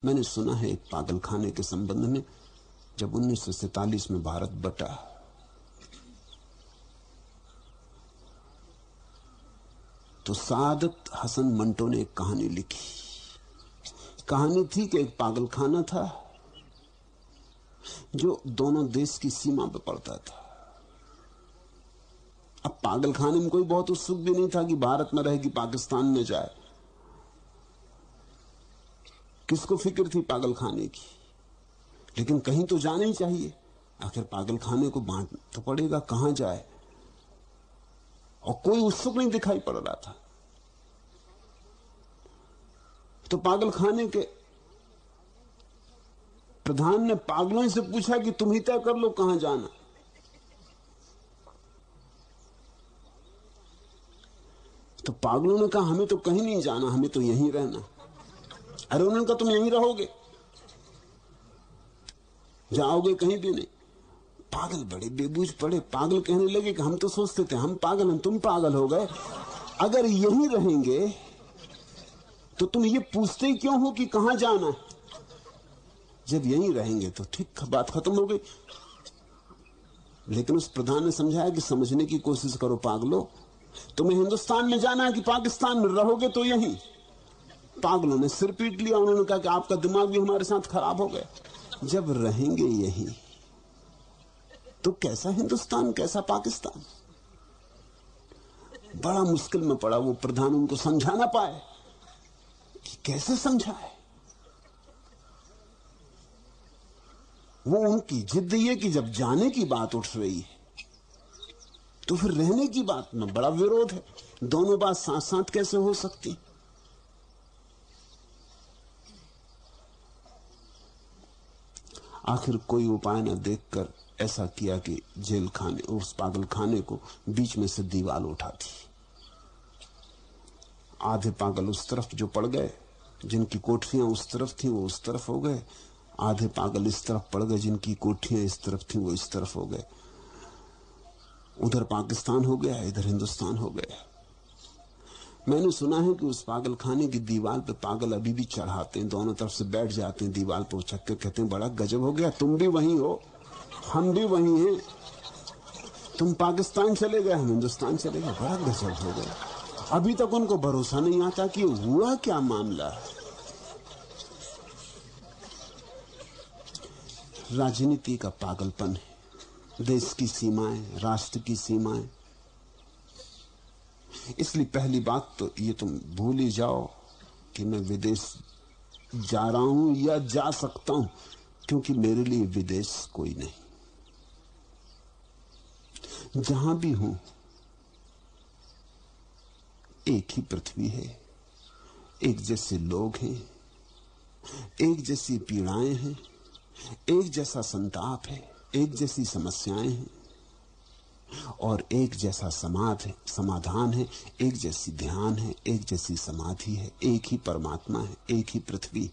मैंने सुना है एक पागलखाने के संबंध में, जब 1947 में भारत बटा, तो सादत हसन मंटो ने एक कहानी लिखी। कहानी थी कि एक पागलखाना था जो दोनों देश की सीमा पर पड़ता था। अब पागलखाने में कोई बहुत उत्सुक भी नहीं था कि भारत में रहे कि पाकिस्तान में जाए। किसको फिक्र थी पागलखाने की, लेकिन कहीं तो जाना ही चाहिए। आखिर पागलखाने को बांट तो पड़ेगा, कहां जाए, और कोई उत्सुक नहीं दिखाई पड़ रहा था। तो पागलखाने के प्रधान ने पागलों से पूछा कि तुम ही तय कर लो कहां जाना। तो पागलों ने कहा हमें तो कहीं नहीं जाना, हमें तो यहीं रहना। अरे उन्होंने कहा तुम यहीं रहोगे, जाओगे कहीं भी नहीं। पागल बड़े बेबूझ पड़े। पागल कहने लगे कि हम तो सोचते थे हम पागल हैं, तुम पागल हो गए। अगर यहीं रहेंगे तो तुम ये पूछते ही क्यों हो कि कहां जाना है? जब यहीं रहेंगे तो ठीक, बात खत्म हो गई। लेकिन उस प्रधान ने समझाया कि समझने की कोशिश करो पागलो, तुम्हें हिंदुस्तान में जाना है कि पाकिस्तान में, रहोगे तो यहीं। पागलों ने सिर पीट लिया। उन्होंने कहा कि आपका दिमाग भी हमारे साथ खराब हो गया। जब रहेंगे यहीं तो कैसा हिंदुस्तान, कैसा पाकिस्तान? बड़ा मुश्किल में पड़ा वो प्रधान। उनको समझा ना पाए कि कैसे समझाए। वो उनकी जिद ये कि जब जाने की बात उठ रही है तो फिर रहने की बात में बड़ा विरोध है। दोनों बात साथ साथ कैसे हो सकती? आखिर कोई उपाय न देखकर ऐसा किया कि जेल खाने, उस पागल खाने को बीच में से दीवार उठा दी। आधे पागल उस तरफ जो पड़ गए, जिनकी कोठरियां उस तरफ थी वो उस तरफ हो गए। आधे पागल इस तरफ पड़ गए, जिनकी कोठरियां इस तरफ थी वो इस तरफ हो गए। उधर पाकिस्तान हो गया, इधर हिंदुस्तान हो गया। मैंने सुना है कि उस पागल खाने की दीवार पे पागल अभी भी चढ़ाते हैं, दोनों तरफ से बैठ जाते हैं दीवार पर उछक के, कहते हैं बड़ा गजब हो गया, तुम भी वहीं हो, हम भी वहीं हैं। तुम पाकिस्तान चले गए, हम हिंदुस्तान चले गए, बड़ा गजब हो गया। अभी तक उनको भरोसा नहीं आता कि हुआ क्या मामला। राजनीति का पागलपन है, देश की सीमाएं, राष्ट्र की सीमाएं। इसलिए पहली बात तो ये तुम भूल ही जाओ कि मैं विदेश जा रहा हूं या जा सकता हूं, क्योंकि मेरे लिए विदेश कोई नहीं। जहां भी हूं एक ही पृथ्वी है, एक जैसे लोग हैं, एक जैसी पीड़ाएं हैं, एक जैसा संताप है, एक जैसी समस्याएं हैं, और एक जैसा समाधान है, एक जैसी ध्यान है, एक जैसी समाधि है, एक ही परमात्मा है, एक ही पृथ्वी।